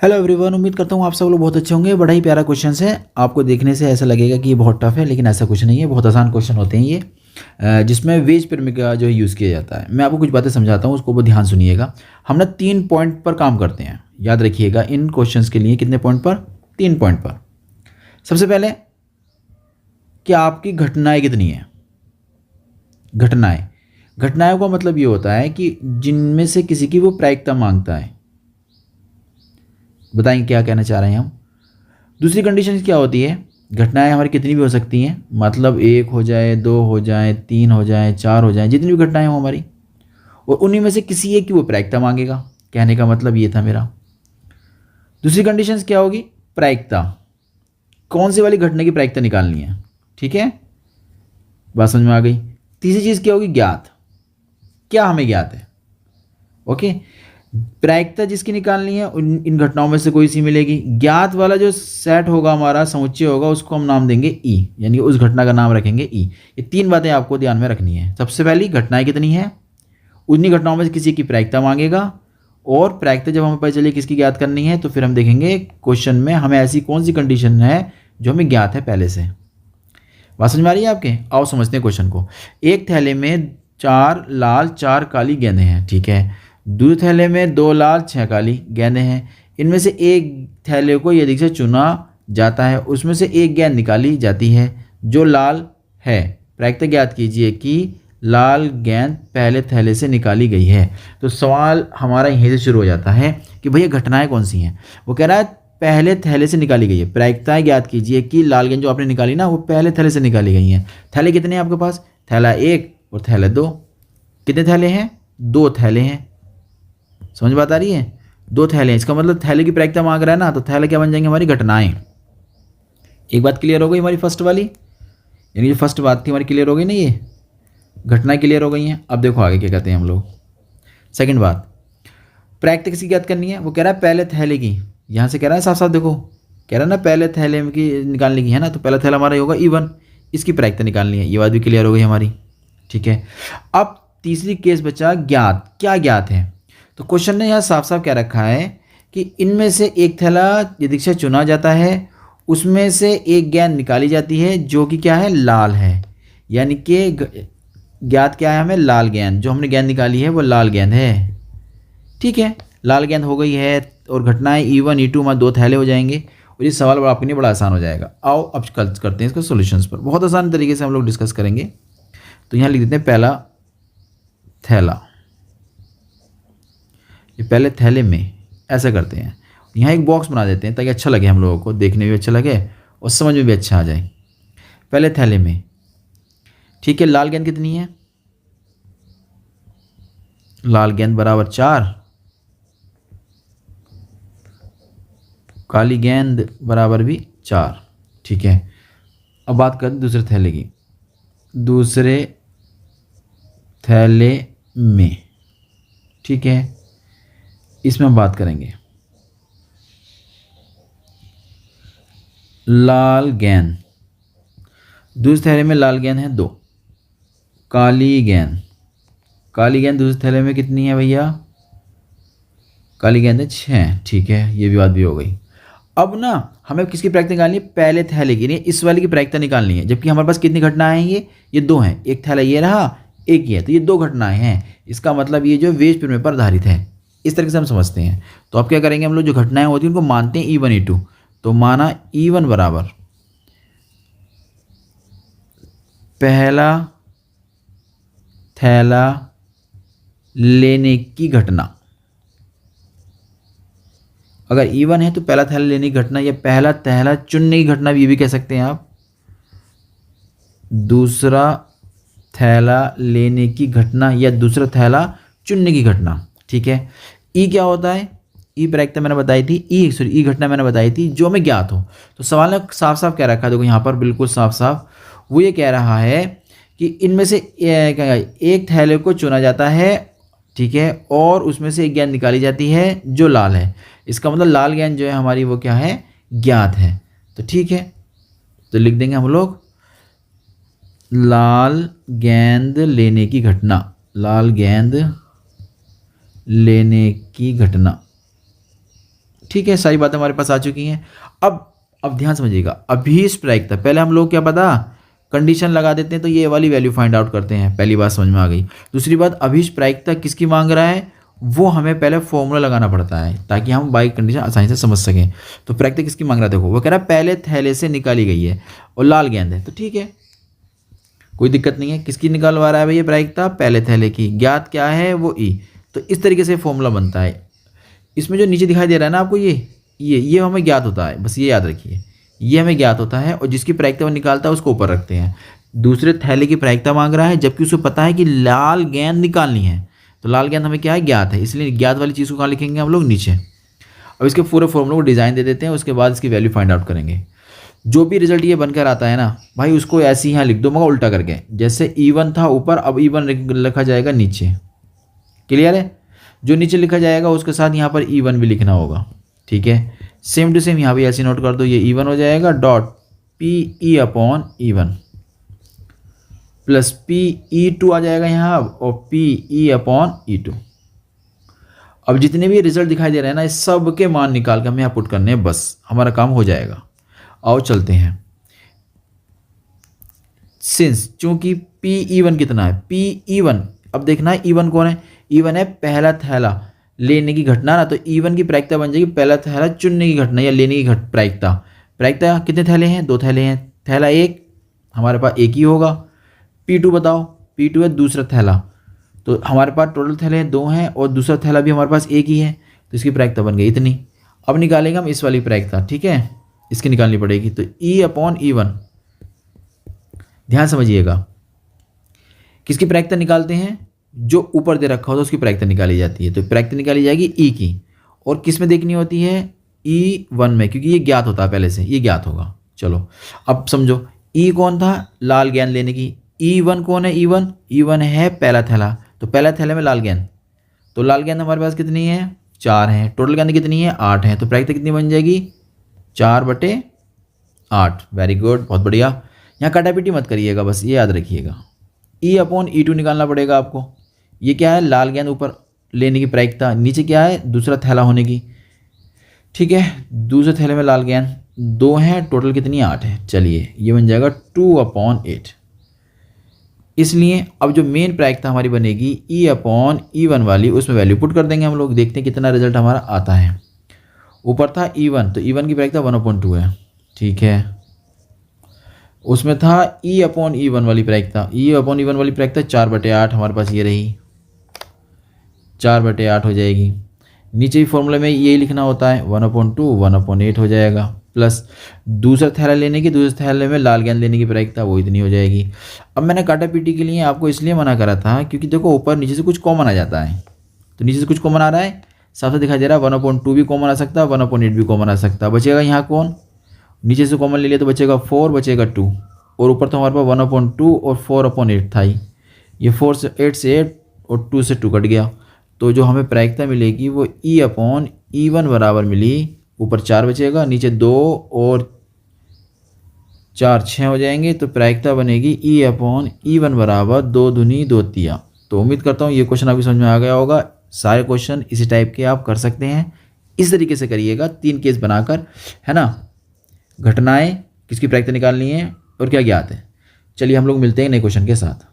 Hello everyone, उम्मीद करता हूँ आप सब लोग बहुत अच्छे होंगे। बड़ा ही प्यारा क्वेश्चन है। आपको देखने से ऐसा लगेगा कि ये बहुत टफ है, लेकिन ऐसा कुछ नहीं है। बहुत आसान क्वेश्चन होते हैं ये, जिसमें वेज पिरामिड का जो है यूज़ किया जाता है। मैं आपको कुछ बातें समझाता हूँ, उसको बहुत ध्यान सुनिएगा। हम ना 3 पॉइंट पर काम करते हैं, याद रखिएगा। इन क्वेश्चंस के लिए कितने पॉइंट पर? 3 पॉइंट पर। सबसे पहले कि आपकी घटनाएं कितनी हैं। घटनाओं का मतलब ये होता है कि जिनमें से किसी की वो प्रायिकता मांगता है। बताएंगे क्या कहना चाह रहे हैं हम। दूसरी कंडीशन क्या होती है? घटनाएं हमारी कितनी भी हो सकती हैं, मतलब 1 हो जाए, 2 हो जाए, 3 हो जाए, 4 हो जाए, जितनी भी घटनाएं हो हमारी, और उन्हीं में से किसी एक की वो प्रायिकता मांगेगा। कहने का मतलब ये था मेरा। दूसरी कंडीशन क्या होगी? प्रायिकता। कौन सी वाली घटना की प्रायिकता निकालनी है। ठीक है, बात समझ में आ गई। तीसरी चीज़ क्या होगी? ज्ञात। क्या हमें ज्ञात है। ओके, प्रायिकता जिसकी निकालनी है इन घटनाओं में से कोई सी मिलेगी। ज्ञात वाला जो सेट होगा हमारा, समुच्चय होगा, उसको हम नाम देंगे ई, यानी उस घटना का नाम रखेंगे ई। ये 3 बातें आपको ध्यान में रखनी है। सबसे पहली, घटनाएं कितनी है, उन्हीं घटनाओं में से किसी की प्रायिकता मांगेगा। और प्रायिकता जब हमें पता चले किसकी ज्ञात करनी है, तो फिर हम देखेंगे क्वेश्चन में हमें ऐसी कौन सी कंडीशन है जो हमें ज्ञात है पहले से। बात समझ में आ रही है आपके? आओ समझते हैं क्वेश्चन को। एक थैले में 4 लाल 4 काली गेंदें हैं। ठीक है, दूसरे थैले में 2 लाल 6 काली गेंदें हैं। इनमें से एक थैले को यदि से चुना जाता है, उसमें से एक गेंद निकाली जाती है जो लाल है। प्रायिकता ज्ञात कीजिए कि लाल गेंद पहले थैले से निकाली गई है। तो सवाल हमारा यहीं से शुरू हो जाता है कि भैया घटनाएं कौन सी हैं। वो कह रहा है पहले थैले से निकाली गई है। प्रायिकताएं ज्ञात कीजिए कि लाल गेंद जो आपने निकाली ना, वो पहले थैले से निकाली गई हैं। थैले कितने हैं आपके पास? थैला 1 और थैला 2। कितने थैले हैं? 2 थैले हैं। समझ बात आ रही है? 2 थैले हैं, इसका मतलब थैले की प्रायिकता मांग रहा है ना, तो थैले क्या बन जाएंगे? हमारी घटनाएं। एक बात क्लियर हो गई हमारी फर्स्ट वाली, यानी जो फर्स्ट बात थी हमारी क्लियर हो गई ना, ये घटनाएं क्लियर हो गई हैं। अब देखो आगे क्या कहते हैं हम लोग। सेकंड बात, प्रायिकता किसकी ज्ञात करनी है? वो कह रहा है पहले थैले की। यहाँ से कह रहा है साफ साफ, देखो कह रहा है ना पहले थैले की निकालने की है ना, तो पहला थैला हमारा होगा E1, इसकी प्रायिकता निकालनी है। ये बात भी क्लियर हो गई हमारी। ठीक है, अब तीसरी केस बचा ज्ञात। क्या ज्ञात है? तो क्वेश्चन ने यहाँ साफ साफ क्या रखा है कि इनमें से एक थैला यदि से चुना जाता है, उसमें से एक गेंद निकाली जाती है जो कि क्या है? लाल है। यानी कि ज्ञात क्या है हमें? लाल गेंद। जो हमने गेंद निकाली है वो लाल गेंद है। ठीक है, लाल गेंद हो गई है, और घटनाएं E1 E2 हमारे 2 थैले हो जाएंगे, और ये सवाल आपके लिए बड़ा आसान हो जाएगा। आओ अब कल करते हैं इसके सॉल्यूशंस पर। बहुत आसान तरीके से हम लोग डिस्कस करेंगे। तो यहाँ लिख देते हैं पहला थैला। ये पहले थैले में ऐसा करते हैं, यहाँ एक बॉक्स बना देते हैं ताकि अच्छा लगे, हम लोगों को देखने में भी अच्छा लगे और समझ में भी अच्छा आ जाए। पहले थैले में, ठीक है, लाल गेंद कितनी है? लाल गेंद बराबर 4, काली गेंद बराबर भी 4। ठीक है, अब बात करें दूसरे थैले की। दूसरे थैले में, ठीक है, इसमें हम बात करेंगे लाल गेंद। दूसरे थैले में लाल गेंद है 2, काली गेंद। काली गेंद दूसरे थैले में कितनी है भैया? काली गेंद है 6। ठीक है, ये भी बात भी हो गई। अब ना हमें किसकी प्रायिकता निकालनी है? पहले थैले की, नहीं इस वाले की प्रायिकता निकालनी है। जबकि हमारे पास कितनी घटनाएं हैं? ये 2 हैं। एक थैला ये रहा, एक ये है, तो ये 2 घटनाएं हैं। इसका मतलब ये जो वेज पिरामिड पर आधारित है, इस तरीके से हम समझते हैं। तो अब क्या करेंगे हम लोग? जो घटनाएं होती हैं उनको मानते हैं E1 E2। तो माना E1 बराबर पहला थैला लेने की घटना। अगर E1 है तो पहला थैला लेने की घटना, या पहला थैला चुनने की घटना ये भी कह सकते हैं आप। दूसरा थैला लेने की घटना या दूसरा थैला चुनने की घटना। ठीक है, ई क्या होता है? ई प्रायिकता मैंने बताई थी, ई घटना मैंने बताई थी जो हमें ज्ञात हो। तो सवाल ने साफ साफ क्या रखा है, देखो यहाँ पर बिल्कुल साफ साफ वो ये कह रहा है कि इनमें से एक थैले को चुना जाता है, ठीक है, और उसमें से एक गेंद निकाली जाती है जो लाल है। इसका मतलब लाल गेंद जो है हमारी वो क्या है? ज्ञात है। तो ठीक है, तो लिख देंगे हम लोग लाल गेंद लेने की घटना। लाल गेंद लेने की घटना। ठीक है, सारी बातें हमारे पास आ चुकी हैं। अब ध्यान समझिएगा, अभीष्ट प्रायिकता, पहले हम लोग क्या पता कंडीशन लगा देते हैं तो ये वाली वैल्यू फाइंड आउट करते हैं, पहली बात समझ में आ गई। दूसरी बात, अभीष्ट प्रायिकता किसकी मांग रहा है, वो हमें पहले फॉर्मूला लगाना पड़ता है ताकि हम बाई कंडीशन आसानी से समझ सकें। तो प्रायिकता किसकी मांग रहा है, देखो वो कह रहा है पहले थैले से निकाली गई है और लाल गेंद है, तो ठीक है कोई दिक्कत नहीं है। किसकी निकालवा रहा है भैया प्रायिकता, पहले थैले की, ज्ञात क्या है वो ई। तो इस तरीके से फॉर्मूला बनता है। इसमें जो नीचे दिखाई दे रहा है ना आपको, ये हमें ज्ञात होता है, बस ये याद रखिए, ये हमें ज्ञात होता है और जिसकी प्रायिकता वो निकालता है उसको ऊपर रखते हैं। दूसरे थैले की प्रायिकता मांग रहा है जबकि उसको पता है कि लाल गेंद निकालनी है, तो लाल गेंद हमें क्या है, ज्ञात है, इसलिए ज्ञात वाली चीज़ को कहाँ लिखेंगे हम लोग, नीचे। अब इसके पूरे फॉर्मूले को डिज़ाइन दे देते हैं, उसके बाद इसकी वैल्यू फाइंड आउट करेंगे। जो भी रिजल्ट ये बनकर आता है ना भाई, उसको ऐसे ही यहाँ लिख दो मगर उल्टा करके, जैसे E1 था ऊपर, अब E1 लिखा जाएगा नीचे। क्लियर है, जो नीचे लिखा जाएगा उसके साथ यहाँ पर E1 भी लिखना होगा, ठीक है। सेम टू सेम यहाँ भी ऐसे नोट कर दो, ये E1 हो जाएगा dot PE upon E1 plus PE2 आ जाएगा यहाँ और PE अपॉन E2। अब जितने भी रिजल्ट दिखाई दे रहे हैं ना, इस सब के मान निकाल के हमें यहाँ पुट करने हैं, बस हमारा काम हो जाएगा। आओ चलते हैं। सिंस चूंकि PE1 कितना है, PE1 अब देखना है E1 कौन है, E1 है पहला थैला लेने की घटना ना, तो E1 की प्रायिकता बन जाएगी पहला थैला चुनने की घटना या लेने की प्रायिकता। प्रायिकता कितने थैले हैं, 2 थैले हैं, थैला 1 हमारे पास एक ही होगा। P2 बताओ, P2 है दूसरा थैला, तो हमारे पास टोटल थैले 2 हैं और दूसरा थैला भी हमारे पास एक ही है, तो इसकी प्रायिकता बन गई इतनी। अब निकालेंगे हम इस वाली प्रायिकता, ठीक है, इसकी निकालनी पड़ेगी। तो E अपॉन E1, ध्यान समझिएगा, किसकी प्रायिकता निकालते हैं, जो ऊपर दे रखा होता है उसकी प्रायिकता निकाली जाती है। तो प्रायिकता निकाली जाएगी E की, और किस में देखनी होती है, E1 में, क्योंकि ये ज्ञात होता है पहले से, ये ज्ञात होगा। चलो अब समझो, E कौन था, लाल गेंद लेने की, E1 कौन है, E1 है पहला थैला, तो पहला थैले में लाल गेंद, तो लाल गेंद हमारे पास कितनी है, 4 हैं, टोटल गेंद कितनी है, 8 है, तो प्रायिकता कितनी बन जाएगी, 4/8। वेरी गुड, बहुत बढ़िया। यहाँ काटापीटी मत करिएगा, बस ये याद रखिएगा। E अपॉन E2 निकालना पड़ेगा आपको। ये क्या है, लाल गेंद ऊपर लेने की प्रायिकता, नीचे क्या है, दूसरा थैला होने की, ठीक है। दूसरे थैले में लाल गेंद 2 हैं, टोटल कितनी 8 है। चलिए ये बन जाएगा 2/8। इसलिए अब जो मेन प्रायिकता हमारी बनेगी E अपॉन E1 वाली, उसमें वैल्यू पुट कर देंगे हम लोग, देखते हैं कितना रिजल्ट हमारा आता है। ऊपर था E1, तो E1 की प्रायिकता 1/2 है, ठीक है। उसमें था E अपॉन E1 वाली प्रायिकता, E अपॉन E1 वाली प्रायिकता 4/8 हमारे पास ये रही, 4/8 हो जाएगी। नीचे ही फॉर्मूले में यही लिखना होता है, 1/2 1/8 हो जाएगा, प्लस दूसरा थैला लेने की, दूसरे थैले में लाल गेंद लेने की प्रायिकता वो इतनी हो जाएगी। अब मैंने काटापीटी के लिए आपको इसलिए मना करा था क्योंकि देखो ऊपर नीचे से कुछ कॉमन आ जाता है, तो नीचे से कुछ कॉमन आ रहा है, साफ साफ दिखाई दे रहा है, 1/2 भी कॉमन आ सकता है, 1/8 भी कॉमन आ सकता है। बचेगा यहाँ कौन, नीचे से कॉमन ले लिया तो बचेगा 4, बचेगा 2, और ऊपर तो हमारे पास 1/2 और 4/8 था ही, ये 4 से 8 से 8 और 2 से 2 कट गया, तो जो हमें प्रायिकता मिलेगी वो E अपॉन E1 बराबर मिली, ऊपर 4 बचेगा, नीचे 2 और 4 6 हो जाएंगे, तो प्रायिकता बनेगी E अपॉन E1 बराबर 2 दूनी 2 तिया। तो उम्मीद करता हूँ ये क्वेश्चन अभी समझ में आ गया होगा। सारे क्वेश्चन इसी टाइप के आप कर सकते हैं, इस तरीके से करिएगा, 3 केस बनाकर, है ना, घटनाएं किसकी प्रायिकता निकालनी है और क्या ज्ञात है। चलिए हम लोग मिलते हैं नए क्वेश्चन के साथ।